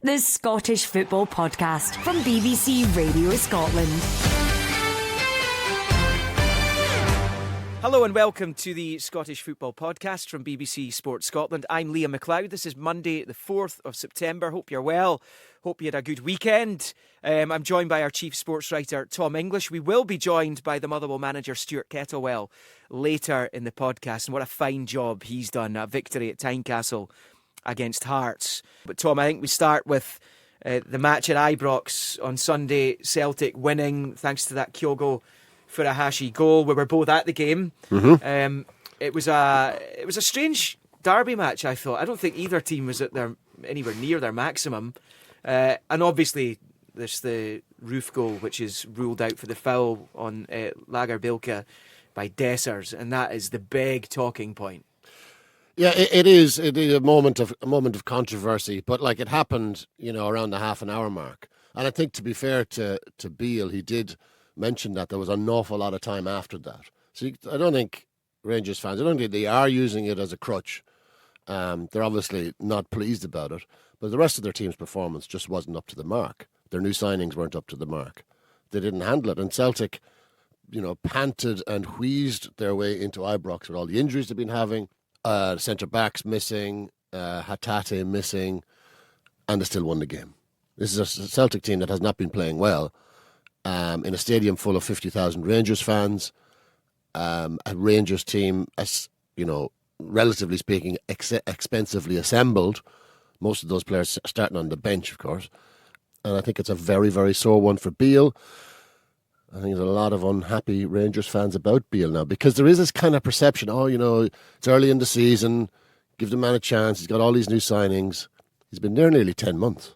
The Scottish Football Podcast from BBC Radio Scotland. Hello and welcome to the Scottish Football Podcast from BBC Sport Scotland. I'm Liam McLeod. This is Monday the 4th of September. Hope you're well. Hope you had a good weekend. I'm joined by our chief sports writer, Tom English. We will be joined by the Motherwell manager, Stuart Kettlewell, later in the podcast. And what a fine job he's done. A victory at Tynecastle against Hearts. But Tom, I think we start with the match at Ibrox on Sunday. Celtic winning thanks to that Kyogo Furuhashi goal. We were both at the game. It was a strange derby match, I thought. I don't think either team was at anywhere near their maximum. And obviously there's the Roof goal, which is ruled out for the foul on Lagerbilke by Dessers, and that is the big talking point. Yeah, it is. It is a moment of controversy, but like it happened, around the half an hour mark. And I think, to be fair to Beale, he did mention that there was an awful lot of time after that. So I don't think Rangers fans, I don't think they are using it as a crutch. They're obviously not pleased about it, but the rest of their team's performance just wasn't up to the mark. Their new signings weren't up to the mark. They didn't handle it, and Celtic, panted and wheezed their way into Ibrox with all the injuries they've been having. Centre-backs missing, Hatate missing, and they still won the game. This is a Celtic team that has not been playing well, in a stadium full of 50,000 Rangers fans, a Rangers team, relatively speaking, expensively assembled, most of those players starting on the bench, of course, and I think it's a very, very sore one for Beale. I think there's a lot of unhappy Rangers fans about Beale now, because there is this kind of perception, it's early in the season, give the man a chance, he's got all these new signings. He's been there nearly 10 months.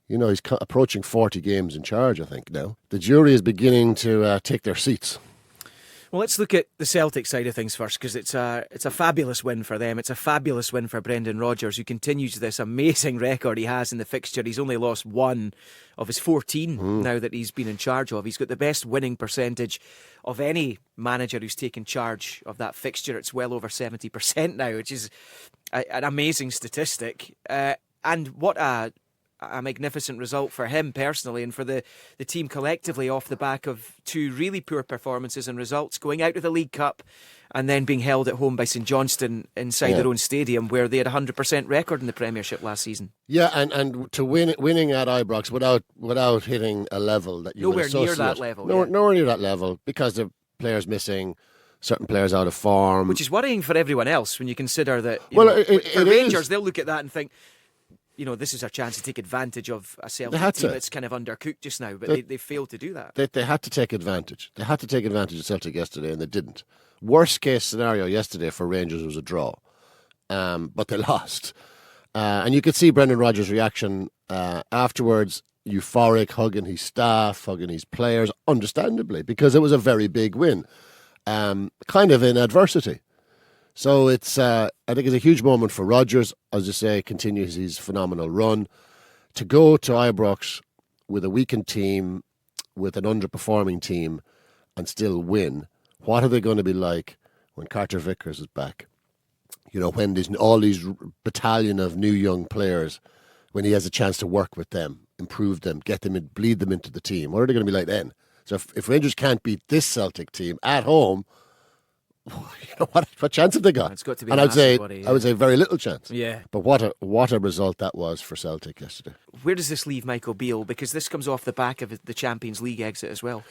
He's approaching 40 games in charge, I think, now. The jury is beginning to take their seats. Well, let's look at the Celtic side of things first, because it's a fabulous win for them. It's a fabulous win for Brendan Rodgers, who continues this amazing record he has in the fixture. He's only lost one of his 14 now that he's been in charge of. He's got the best winning percentage of any manager who's taken charge of that fixture. It's well over 70% now, which is an amazing statistic. And what a magnificent result for him personally, and for the team collectively, off the back of two really poor performances and results, going out of the League Cup and then being held at home by St Johnstone inside their own stadium, where they had a 100% record in the Premiership last season. Yeah, and to winning at Ibrox without hitting a level that you nowhere near that level. Nowhere near that level, because the players missing, certain players out of form, which is worrying for everyone else when you consider that. For Rangers, they'll look at that and think, this is our chance to take advantage of a Celtic team that's kind of undercooked just now, but they failed to do that. They had to take advantage. They had to take advantage of Celtic yesterday, and they didn't. Worst case scenario yesterday for Rangers was a draw, but they lost. And you could see Brendan Rodgers' reaction afterwards, euphoric, hugging his staff, hugging his players, understandably, because it was a very big win, kind of in adversity. So I think it's a huge moment for Rodgers, as you say, continues his phenomenal run. To go to Ibrox with a weakened team, with an underperforming team, and still win, what are they going to be like when Carter Vickers is back? When there's all these battalion of new young players, when he has a chance to work with them, improve them, get them in, bleed them into the team. What are they going to be like then? So if Rangers can't beat this Celtic team at home, what chance have they got? It's got to be, and I would say very little chance. Yeah. But what a result that was for Celtic yesterday. Where does this leave Michael Beale? Because this comes off the back of the Champions League exit as well.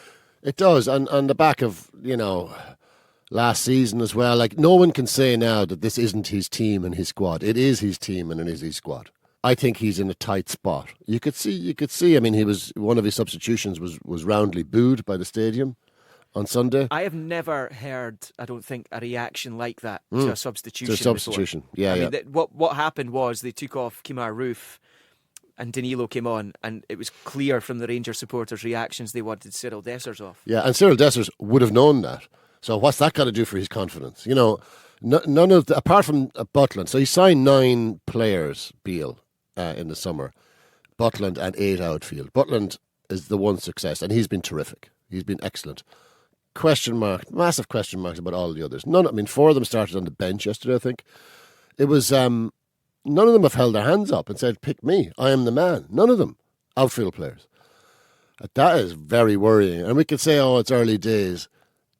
It does, and on the back of last season as well. Like, no one can say now that this isn't his team and his squad. It is his team and it is his squad. I think he's in a tight spot. You could see. I mean, he was one of his substitutions was roundly booed by the stadium on Sunday. I have never heard, I don't think, a reaction like that to a substitution. To a substitution, before. I mean, what happened was they took off Kemar Roof and Danilo came on, and it was clear from the Rangers supporters' reactions they wanted Cyril Dessers off. Yeah, and Cyril Dessers would have known that. So what's that got to do for his confidence? None of apart from Butland. So he signed 9 players, Beale, in the summer. Butland and 8 outfield. Butland is the one success, and he's been terrific. He's been excellent. Massive question marks about all the others. 4 of them started on the bench yesterday, I think. It was None of them have held their hands up and said, pick me, I am the man. None of them, outfield players. That is very worrying. And we could say, oh, it's early days.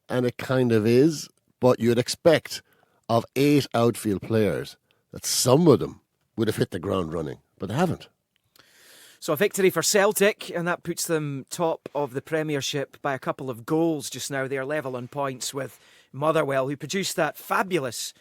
And it kind of is. But you'd expect of 8 outfield players that some of them would have hit the ground running. But they haven't. So a victory for Celtic, and that puts them top of the Premiership by a couple of goals just now. They are level on points with Motherwell, who produced that fabulous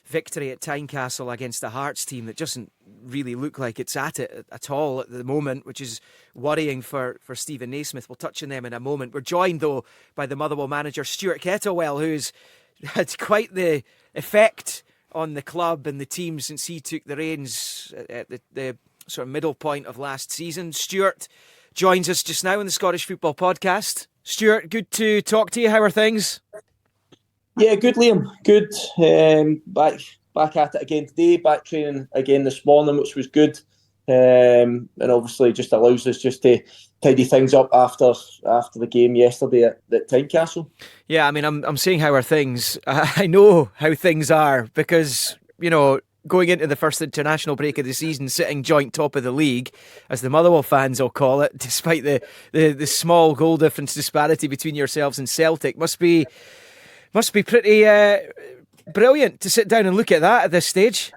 victory at Tynecastle against the Hearts team that doesn't really look like it's at it at all at the moment, which is worrying for Stephen Naismith. We'll touch on them in a moment. We're joined, though, by the Motherwell manager, Stuart Kettlewell, who's had quite the effect on the club and the team since he took the reins at the sort of middle point of last season. Stuart joins us just now in the Scottish Football Podcast. Stuart, good to talk to you. How are things? Yeah, good, Liam. Good. Back at it again today. Back training again this morning, which was good. And obviously just allows us just to tidy things up after the game yesterday at Tynecastle. Yeah, I mean, I'm saying how are things. I know how things are because, going into the first international break of the season, sitting joint top of the league, as the Motherwell fans will call it, despite the small goal difference disparity between yourselves and Celtic, must be pretty brilliant to sit down and look at that at this stage.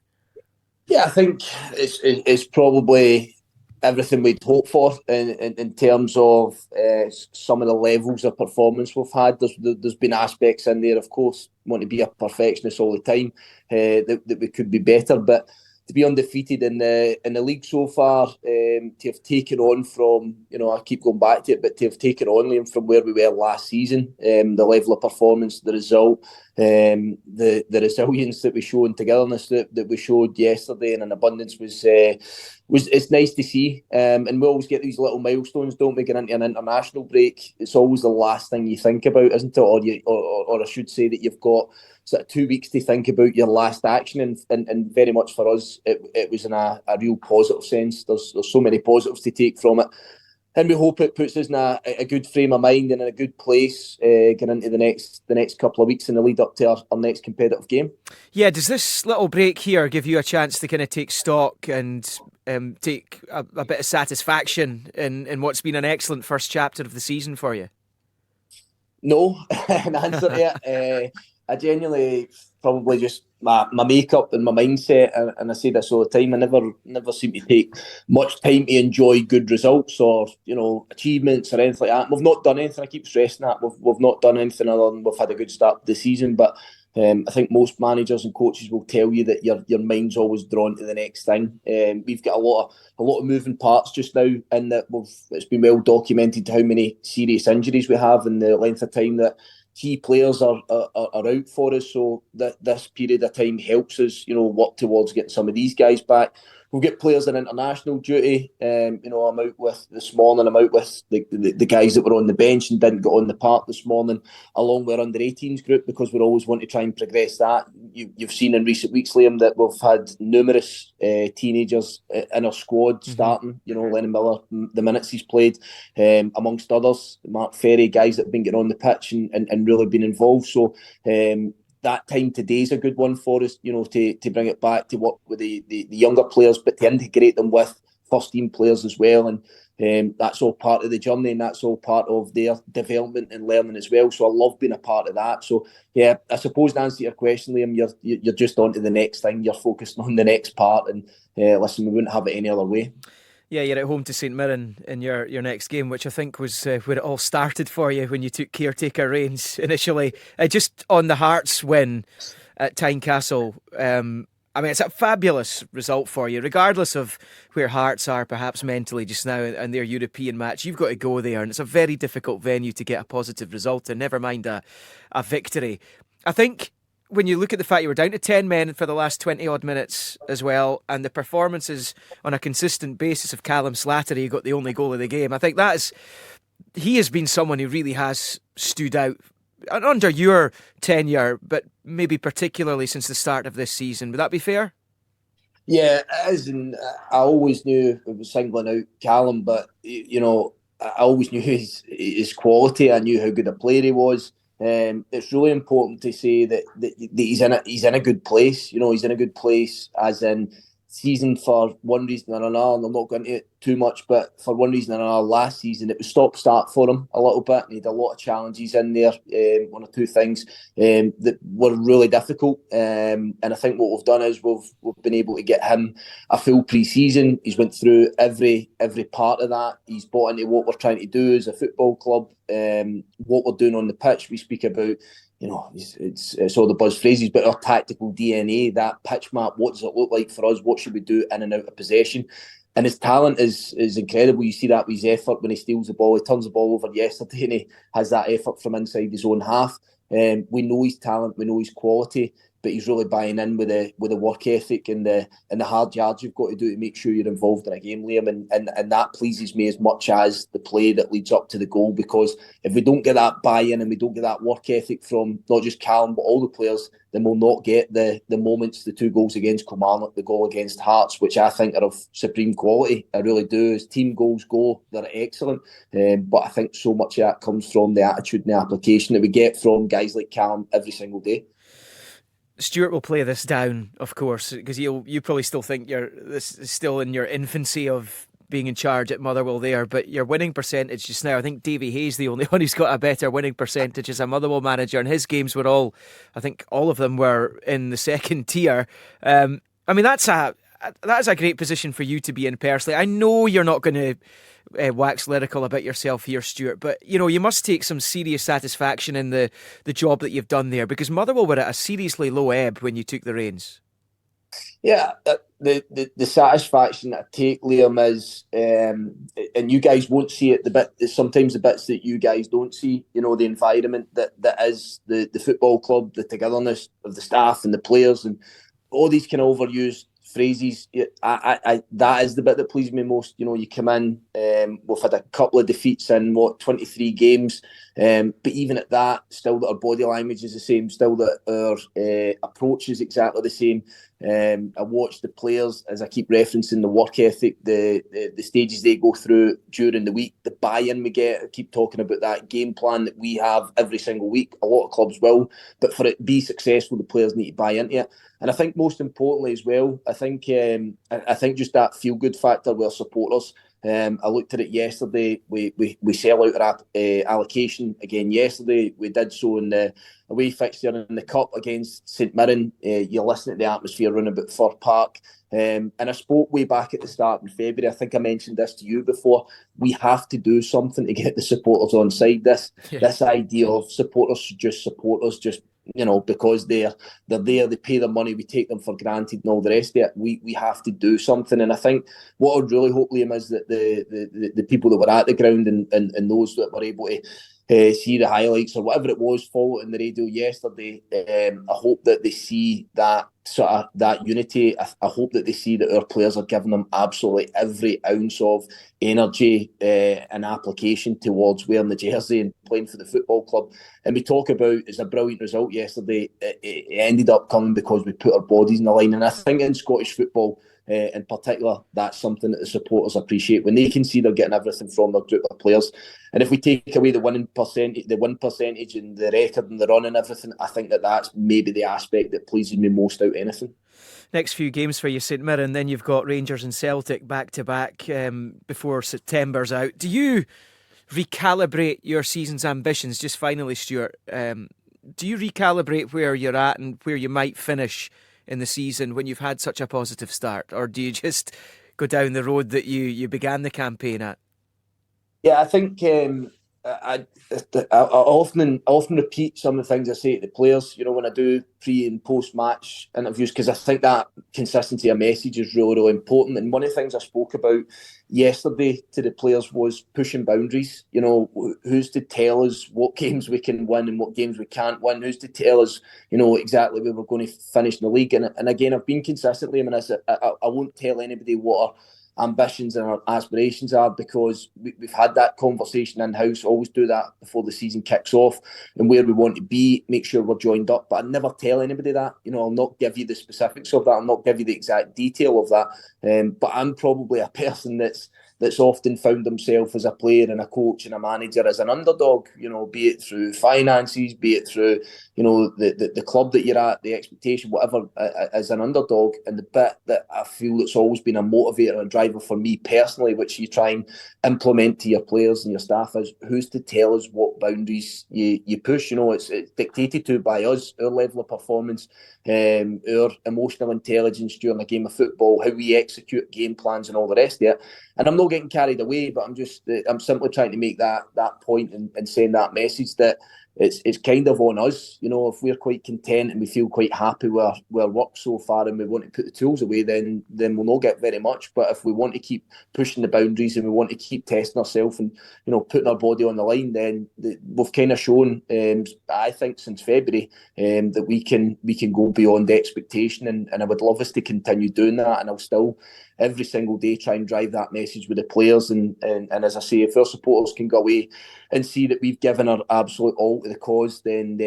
Yeah, I think it's probably everything we'd hope for in terms of some of the levels of performance we've had. There's been aspects in there, of course, want to be a perfectionist all the time, that we could be better, but to be undefeated in the league so far, to have taken on from, I keep going back to it, but to have taken on, Liam, from where we were last season, the level of performance, the result, the resilience that we showed and togetherness that we showed yesterday, and an abundance was it's nice to see. And we always get these little milestones, don't we, get into an international break. It's always the last thing you think about, isn't it? Or I should say that you've got sort of 2 weeks to think about your last action, and very much for us, it was in a real positive sense. There's so many positives to take from it, and we hope it puts us in a good frame of mind and in a good place getting into the next couple of weeks in the lead up to our next competitive game. Yeah, does this little break here give you a chance to kind of take stock and take a bit of satisfaction in what's been an excellent first chapter of the season for you? No, an answer to it. I genuinely probably just my makeup and my mindset, and I say this all the time, I never seem to take much time to enjoy good results or achievements or anything like that. We've not done anything. I keep stressing that we've not done anything other than we've had a good start to the season. But I think most managers and coaches will tell you that your mind's always drawn to the next thing. We've got a lot of moving parts just now, and that it's been well documented how many serious injuries we have and the length of time that key players are out for us, so that this period of time helps us, work towards getting some of these guys back. We've got players in international duty. I'm out with this morning. I'm out with the guys that were on the bench and didn't get on the park this morning, along with our under-18s group, because we always want to try and progress that. You've seen in recent weeks, Liam, that we've had numerous teenagers in our squad starting. Lennon Miller, the minutes he's played, amongst others, Mark Ferry, guys that have been getting on the pitch and really been involved. So that time today is a good one for us, to bring it back to work with the younger players, but to integrate them with first team players as well. And that's all part of the journey, and that's all part of their development and learning as well. So I love being a part of that. So yeah, I suppose to answer your question, Liam, you're just on to the next thing. You're focused on the next part, and listen, we wouldn't have it any other way. Yeah, you're at home to St Mirren in your next game, which I think was where it all started for you when you took caretaker reins initially. Just on the Hearts win at Tynecastle, it's a fabulous result for you, regardless of where Hearts are perhaps mentally just now and their European match. You've got to go there, and it's a very difficult venue to get a positive result in, never mind a victory. I think when you look at the fact you were down to 10 men for the last 20 odd minutes as well, and the performances on a consistent basis of Callum Slattery, who got the only goal of the game, I think he has been someone who really has stood out under your tenure, but maybe particularly since the start of this season. Would that be fair? Yeah, it is, and I always knew it was singling out Callum, but I always knew his quality. I knew how good a player he was. It's really important to say that he's in a good place. He's in a good place, as in season for one reason or another, and I'm not going into it too much, but for one reason or another, last season it was stop-start for him a little bit, and he had a lot of challenges in there, one or two things that were really difficult, and I think what we've done is we've been able to get him a full pre-season. He's went through every part of that. He's bought into what we're trying to do as a football club, what we're doing on the pitch. We speak about, it's all the buzz phrases, but our tactical DNA, that pitch map, what does it look like for us? What should we do in and out of possession? And his talent is incredible. You see that with his effort when he steals the ball. He turns the ball over yesterday and he has that effort from inside his own half. We know his talent, we know his quality, but he's really buying in with the work ethic and the hard yards you've got to do to make sure you're involved in a game, Liam. And that pleases me as much as the play that leads up to the goal, because if we don't get that buy-in and we don't get that work ethic from not just Callum but all the players, then we'll not get the moments, the 2 goals against Kilmarnock, the goal against Hearts, which I think are of supreme quality. I really do. As team goals go, they're excellent. But I think so much of that comes from the attitude and the application that we get from guys like Callum every single day. Stuart will play this down, of course, because you probably still think this is still in your infancy of being in charge at Motherwell there, but your winning percentage just now, I think Davy Hayes the only one who's got a better winning percentage as a Motherwell manager, and his games were all of them were in the second tier. I mean, that's a great position for you to be in personally. I know you're not going to wax lyrical about yourself here, Stuart, but you must take some serious satisfaction in the job that you've done there, because Motherwell were at a seriously low ebb when you took the reins. Yeah, the satisfaction that I take, Liam, is, and you guys won't see it, sometimes the bits that you guys don't see, the environment that is the football club, the togetherness of the staff and the players, and all these kind of overused phrases. That is the bit that pleases me most. You come in, we've had a couple of defeats in 23 games, but even at that, still that our body language is the same, still that our approach is exactly the same. I watch the players, as I keep referencing the work ethic, the stages they go through during the week, the buy-in we get. I keep talking about that game plan that we have every single week. A lot of clubs will, but for it to be successful, the players need to buy into it. And I think most importantly as well, I think just that feel-good factor with our supporters. I looked at it yesterday. We sell out our allocation again yesterday. We did so in the away fixture in the Cup against St Mirren. You're listening to the atmosphere around about Fir Park. And I spoke way back at the start in February. I think I mentioned this to you before. We have to do something to get the supporters on side. This idea of supporters should just support us, just because they're there, they pay their money, we take them for granted and all the rest of it. We have to do something. And I think what I'd really hope, Liam, is that the people that were at the ground and those that were able to see the highlights or whatever it was, follow it on the radio yesterday, I hope that they see that sort of that unity. I hope that they see that our players are giving them absolutely every ounce of energy and application towards wearing the jersey and playing for the football club. And we talk about, it's a brilliant result yesterday. It ended up coming because we put our bodies in the line. And I think in Scottish football, in particular, that's something that the supporters appreciate, when they can see they're getting everything from their group of players. And if we take away the win percentage and the record and the run and everything, I think that's maybe the aspect that pleases me most out of anything. Next few games for you, St Mirren, then you've got Rangers and Celtic back to back before September's out. Do you recalibrate your season's ambitions? Just finally, Stuart, do you recalibrate where you're at and where you might finish in the season when you've had such a positive start, or do you just go down the road that you began the campaign at? Yeah, I think I often repeat some of the things I say to the players, when I do pre and post match interviews, because I think that consistency of message is really, really important. And one of the things I spoke about yesterday to the players was pushing boundaries. Who's to tell us what games we can win and what games we can't win? Who's to tell us, exactly where we're going to finish in the league? And again, I've been consistently, I won't tell anybody what our ambitions and our aspirations are, because we've had that conversation in-house. Always do that before the season kicks off, and where we want to be, make sure we're joined up. But I never tell anybody that. I'll not give you the specifics of that. I'll not give you the exact detail of that. But I'm probably a person that's that's often found himself as a player and a coach and a manager as an underdog, be it through finances, be it through, the club that you're at, the expectation, whatever, as an underdog. And the bit that I feel that's always been a motivator and driver for me personally, which you try and implement to your players and your staff, is who's to tell us what boundaries you push. It's dictated to by us, our level of performance, our emotional intelligence during a game of football, how we execute game plans and all the rest of it. And I'm not getting carried away, but I'm simply trying to make that point and send that message that it's kind of on us. If we're quite content and we feel quite happy with our work so far and we want to put the tools away, then we'll not get very much. But if we want to keep pushing the boundaries and we want to keep testing ourselves and putting our body on the line, then we've kind of shown, I think, since February, that we can go beyond expectation, and I would love us to continue doing that. And I'll still every single day try and drive that message with the players, and as I say, if our supporters can go away and see that we've given our absolute all to the cause, then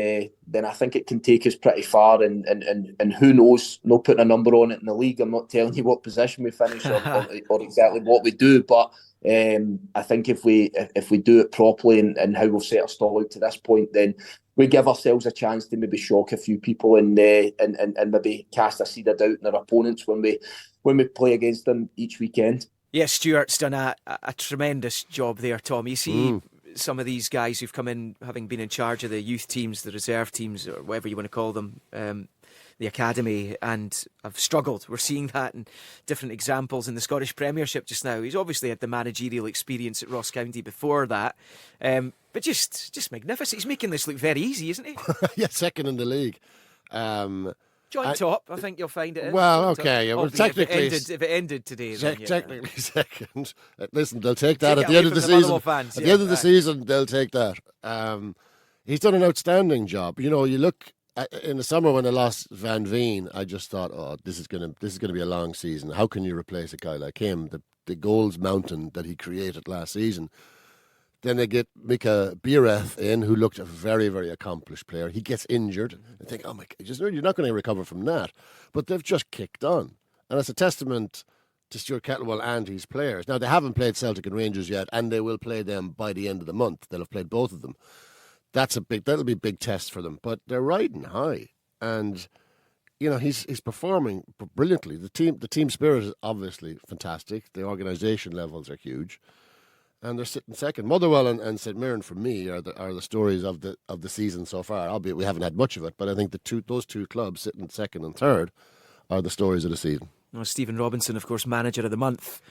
I think it can take us pretty far. And who knows? Not putting a number on it in the league. I'm not telling you what position we finish or exactly what we do, but I think if we do it properly and how we've set our stall out to this point, then we give ourselves a chance to maybe shock a few people and maybe cast a seed of doubt in our opponents when we play against them each weekend. Yeah, Stuart's done a tremendous job there, Tom. You see some of these guys who've come in having been in charge of the youth teams, the reserve teams, or whatever you want to call them, the academy, and have struggled. We're seeing that in different examples in the Scottish Premiership just now. He's obviously had the managerial experience at Ross County before that, but just magnificent. He's making this look very easy, isn't he? Yeah, second in the league. Joint top, I think you'll find it. Well, okay. Yeah, well, technically, if it ended today, then, technically second. Listen, they'll take that Take at the end of the season. Fans, at the end of the season, they'll take that. He's done an outstanding job. You look in the summer when they lost Van Veen, I just thought, oh, this is gonna be a long season. How can you replace a guy like him? The goals mountain that he created last season. Then they get Mika Biereth in, who looked a very, very accomplished player. He gets injured. I think, oh my God, you're not going to recover from that. But they've just kicked on. And it's a testament to Stuart Kettlewell and his players. Now, they haven't played Celtic and Rangers yet, and they will play them by the end of the month. They'll have played both of them. That'll be a big test for them. But they're riding high. And, he's performing brilliantly. The team spirit is obviously fantastic. The organisation levels are huge. And they're sitting second. Motherwell and St Mirren, for me, are the stories of the season so far. Albeit we haven't had much of it, but I think those two clubs sitting second and third are the stories of the season. Well, Stephen Robinson, of course, manager of the month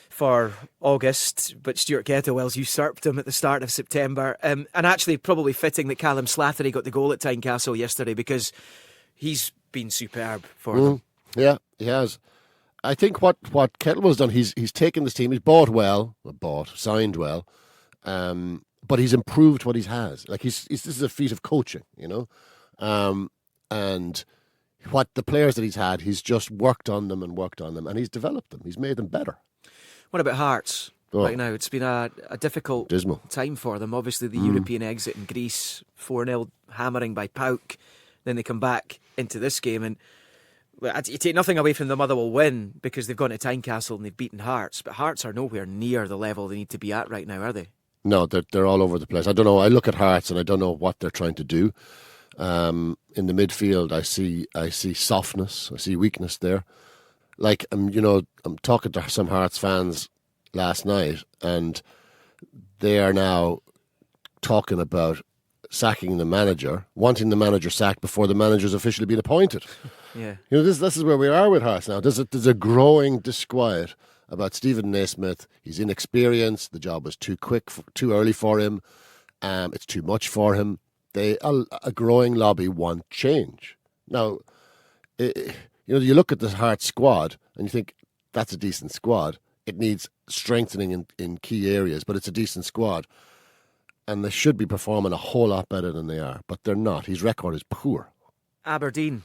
for August, but Stuart Kettlewell's usurped him at the start of September. And actually, probably fitting that Callum Slattery got the goal at Tynecastle yesterday, because he's been superb for them. Yeah, he has. I think what Kettlewell's done, he's taken this team, signed well, but he's improved what he has. Like this is a feat of coaching, and what the players that he's had, he's just worked on them, and he's developed them. He's made them better. What about Hearts? Right now, it's been a difficult dismal time for them. Obviously, the European exit in Greece, 4-0 hammering by Pauk. Then they come back into this game, and you take nothing away from the Motherwell win, because they've gone to Tynecastle and they've beaten Hearts, but Hearts are nowhere near the level they need to be at right now, are they? No, they're all over the place. I don't know. I look at Hearts and I don't know what they're trying to do. In the midfield, I see softness. I see weakness there. Like, I'm talking to some Hearts fans last night, and they are now talking about sacking the manager, wanting the manager sacked before the manager's officially been appointed. Yeah, this is where we are with Hearts now. There's a growing disquiet about Stephen Naismith. He's inexperienced. The job was too quick, too early for him. It's too much for him. A growing lobby want change. Now, you look at the Hearts squad and you think that's a decent squad. It needs strengthening in key areas, but it's a decent squad. And they should be performing a whole lot better than they are, but they're not. His record is poor. Aberdeen,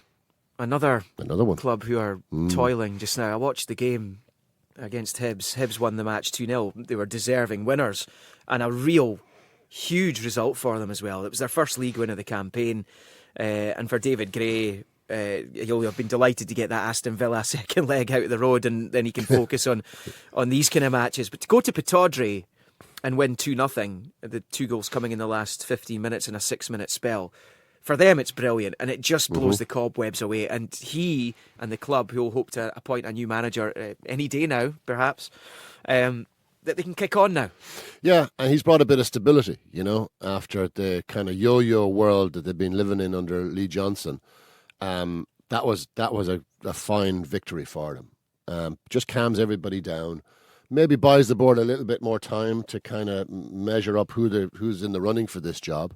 another one. Club who are toiling just now. I watched the game against Hibs. Hibs won the match 2-0. They were deserving winners, and a real huge result for them as well. It was their first league win of the campaign, and for David Gray, he'll have been delighted to get that Aston Villa second leg out of the road, and then he can focus on these kind of matches. But to go to Pataudry and win 2-0, the 2 goals coming in the last 15 minutes in a 6-minute spell, for them it's brilliant, and it just blows the cobwebs away. And he and the club, who will hope to appoint a new manager any day now, perhaps, that they can kick on now. Yeah, and he's brought a bit of stability, after the kind of yo-yo world that they've been living in under Lee Johnson. That was a fine victory for them. Just calms everybody down. Maybe buys the board a little bit more time to kind of measure up who's in the running for this job.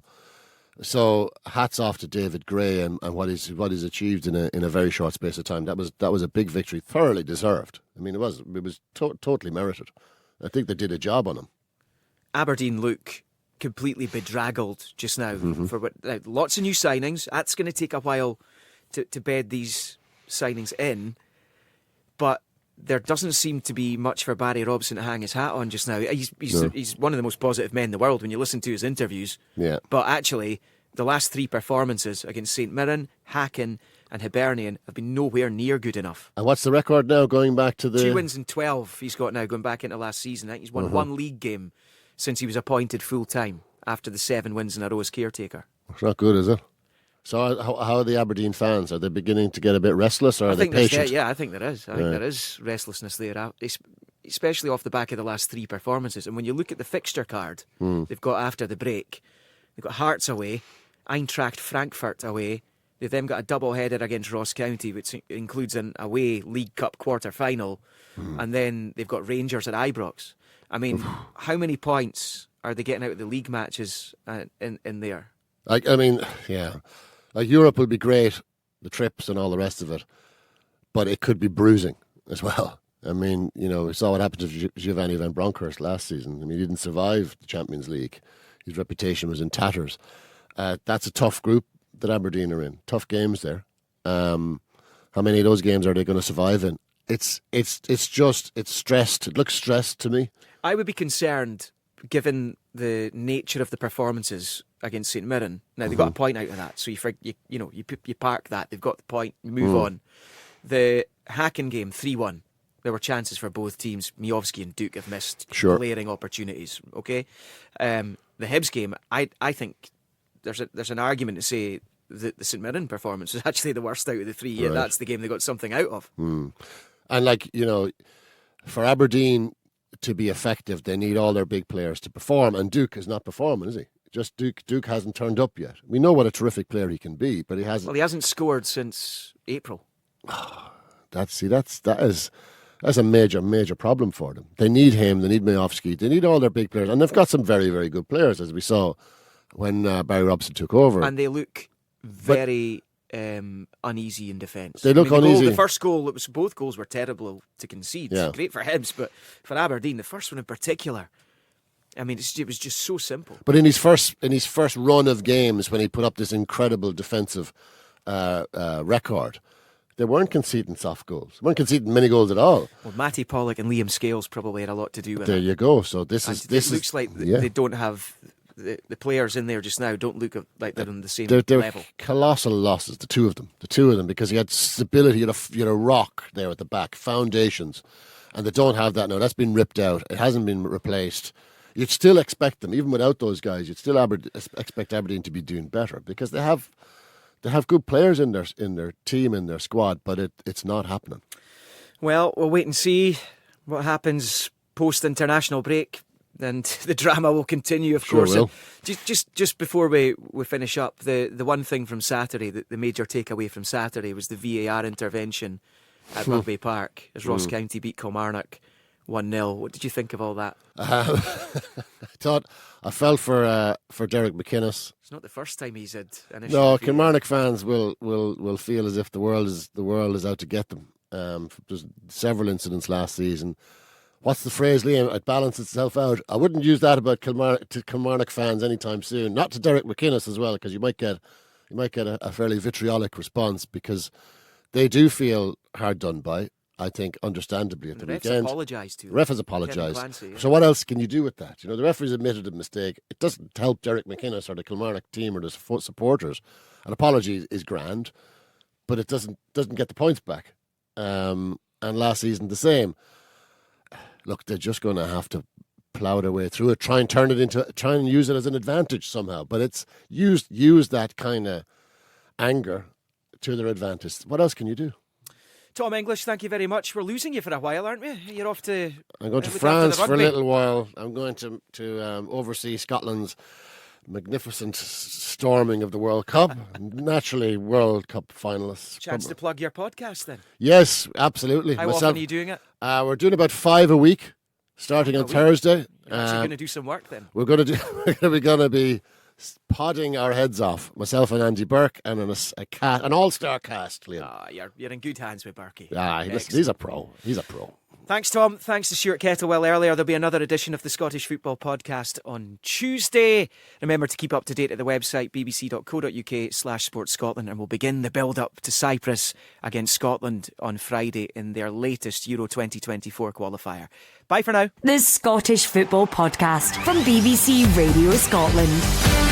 So hats off to David Gray and what he's achieved in a very short space of time. That was a big victory, thoroughly deserved. I mean, it was totally merited. I think they did a job on him. Aberdeen look completely bedraggled just now. For lots of new signings. That's going to take a while to bed these signings in, but there doesn't seem to be much for Barry Robson to hang his hat on just now. He's one of the most positive men in the world when you listen to his interviews. Yeah. But actually, the last 3 performances against St Mirren, Häcken and Hibernian have been nowhere near good enough. And what's the record now going back to the... 2 wins and 12 he's got now going back into last season. I think he's won 1 league game since he was appointed full-time after the 7 wins in a row as caretaker. It's not good, is it? So how are the Aberdeen fans? Are they beginning to get a bit restless, or are they patient? I think there is. I think there is restlessness there, especially off the back of the last 3 performances. And when you look at the fixture card they've got after the break, they've got Hearts away, Eintracht Frankfurt away. They've then got a double-header against Ross County, which includes an away League Cup quarter-final. And then they've got Rangers at Ibrox. I mean, how many points are they getting out of the league matches in there? Like Europe will be great, the trips and all the rest of it, but it could be bruising as well. I mean, we saw what happened to Giovanni Van Bronckhorst last season. I mean, he didn't survive the Champions League. His reputation was in tatters. That's a tough group that Aberdeen are in. Tough games there. How many of those games are they going to survive in? It's stressed. It looks stressed to me. I would be concerned, given the nature of the performances against St Mirren. Now they got a point out of that, so you park that. They've got the point. You move on. The Häcken game 3-1. There were chances for both teams. Miovski and Duke have missed glaring opportunities. Okay, the Hibs game. I think there's an argument to say that the St Mirren performance was actually the worst out of the 3. Yeah, that's the game they got something out of. And for Aberdeen to be effective, they need all their big players to perform. And Duke is not performing, is he? Just Duke hasn't turned up yet. We know what a terrific player he can be, but he hasn't. Well, he hasn't scored since April. That's a major problem for them. They need him. They need Miovski. They need all their big players, and they've got some very, very good players, as we saw when Barry Robson took over. And they look very uneasy in defence. They look uneasy. The first goal, both goals were terrible to concede. Yeah. Great for Hibs, but for Aberdeen, the first one in particular, I mean, it was just so simple. But in his first run of games, when he put up this incredible defensive record, they weren't conceding soft goals. They weren't conceding many goals at all. Well, Matty Pollock and Liam Scales probably had a lot to do with it. There you go. So it looks like they don't have the players in there just now. Don't look like they're on the same they're level. Colossal losses, the two of them, because he had stability. You had a rock there at the back, foundations, and they don't have that now. That's been ripped out. It hasn't been replaced. You'd still expect them, even without those guys. You'd still expect Aberdeen to be doing better because they have good players in their team, in their squad, but it's not happening. Well, we'll wait and see what happens post-international break, and the drama will continue, of course. Will. Just before we finish up, the one thing from Saturday, the major takeaway from Saturday was the VAR intervention at Rugby Park as Ross County beat Kilmarnock 1-0. What did you think of all that? I felt for Derek McInnes. It's not the first time he's had an issue. No, Kilmarnock fans will feel as if the world is out to get them. There's several incidents last season. What's the phrase, Liam? It balances itself out. I wouldn't use that about Kilmarnock fans anytime soon. Not to Derek McInnes as well, because you might get a fairly vitriolic response, because they do feel hard done by. I think, understandably, at the weekend. The ref has apologised. So what else can you do with that? The referee's admitted a mistake. It doesn't help Derek McInnes or the Kilmarnock team or the supporters. An apology is grand, but it doesn't get the points back. And last season the same. Look, they're just going to have to plough their way through it, try and use it as an advantage somehow. But it's use that kind of anger to their advantage. What else can you do? Tom English, thank you very much. We're losing you for a while, aren't we? You're off to... I'm going to France for a little while. I'm going to oversee Scotland's magnificent storming of the World Cup. Naturally, World Cup finalists. Chance to plug your podcast then. Yes, absolutely. How often are you doing it? We're doing about 5 a week, starting on Thursday. You're actually going to do some work then. We're going to be podding our heads off. Myself and Andy Burke and an all-star cast, Liam. You're in good hands with Berkey. He's a pro. Thanks, Tom. Thanks to Stuart Kettlewell earlier. There'll be another edition of the Scottish Football Podcast on Tuesday. Remember to keep up to date at the website bbc.co.uk/sportscotland, and we'll begin the build-up to Cyprus against Scotland on Friday in their latest Euro 2024 qualifier. Bye for now. The Scottish Football Podcast from BBC Radio Scotland.